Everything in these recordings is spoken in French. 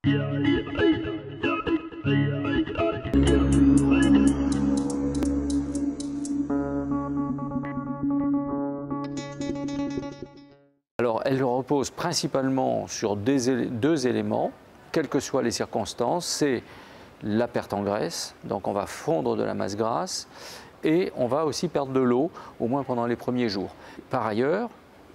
Alors, elle repose principalement sur deux éléments, quelles que soient les circonstances. C'est la perte en graisse, donc on va fondre de la masse grasse, et on va aussi perdre de l'eau, au moins pendant les premiers jours. Par ailleurs,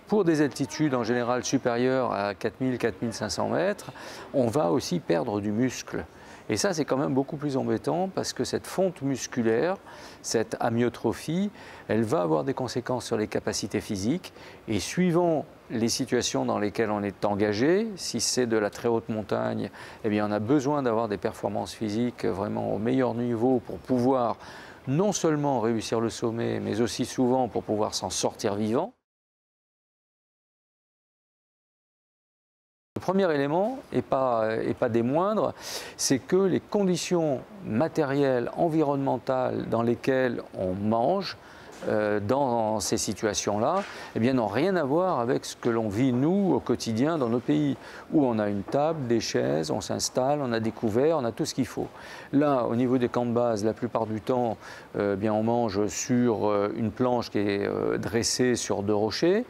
pour des altitudes en général supérieures à 4000-4500 mètres, on va aussi perdre du muscle. Et ça, c'est quand même beaucoup plus embêtant parce que cette fonte musculaire, cette amyotrophie, elle va avoir des conséquences sur les capacités physiques. Et suivant les situations dans lesquelles on est engagé, si c'est de la très haute montagne, eh bien, on a besoin d'avoir des performances physiques vraiment au meilleur niveau pour pouvoir non seulement réussir le sommet, mais aussi souvent pour pouvoir s'en sortir vivant. Le premier élément, et pas des moindres, c'est que les conditions matérielles, environnementales dans lesquelles on mange, dans ces situations-là, eh bien, n'ont rien à voir avec ce que l'on vit, nous, au quotidien, dans nos pays, où on a une table, des chaises, on s'installe, on a des couverts, on a tout ce qu'il faut. Là, au niveau des camps de base, la plupart du temps, bien, on mange sur une planche qui est dressée sur deux rochers,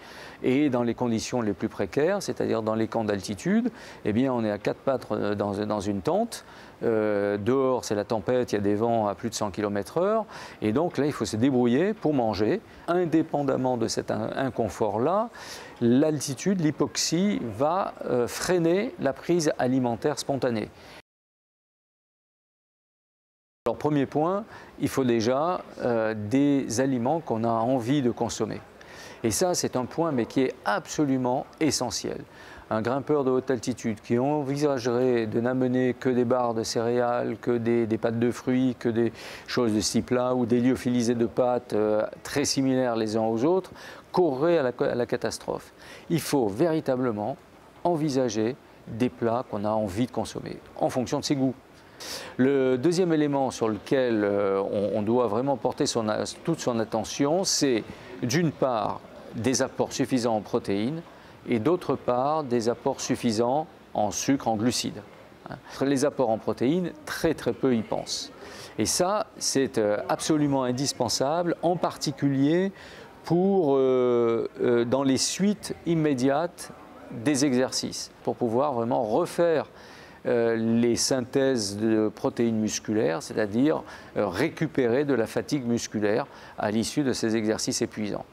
et dans les conditions les plus précaires, c'est-à-dire dans les camps d'altitude, eh bien, on est à quatre pattes dans une tente. Dehors, c'est la tempête, il y a des vents à plus de 100 km/h. Et donc là, il faut se débrouiller pour manger. Indépendamment de cet inconfort-là, l'altitude, l'hypoxie, va freiner la prise alimentaire spontanée. Alors, premier point, il faut déjà des aliments qu'on a envie de consommer. Et ça, c'est un point mais qui est absolument essentiel. Un grimpeur de haute altitude qui envisagerait de n'amener que des barres de céréales, que des pâtes de fruits, que des choses de ce type-là, ou des lyophilisés de pâtes très similaires les uns aux autres, courrait à la catastrophe. Il faut véritablement envisager des plats qu'on a envie de consommer, en fonction de ses goûts. Le deuxième élément sur lequel on doit vraiment porter toute son attention, c'est d'une part des apports suffisants en protéines et d'autre part des apports suffisants en sucre, en glucides. Les apports en protéines, très peu y pensent. Et ça, c'est absolument indispensable, en particulier pour dans les suites immédiates des exercices, pour pouvoir vraiment refaire les synthèses de protéines musculaires, c'est-à-dire récupérer de la fatigue musculaire à l'issue de ces exercices épuisants.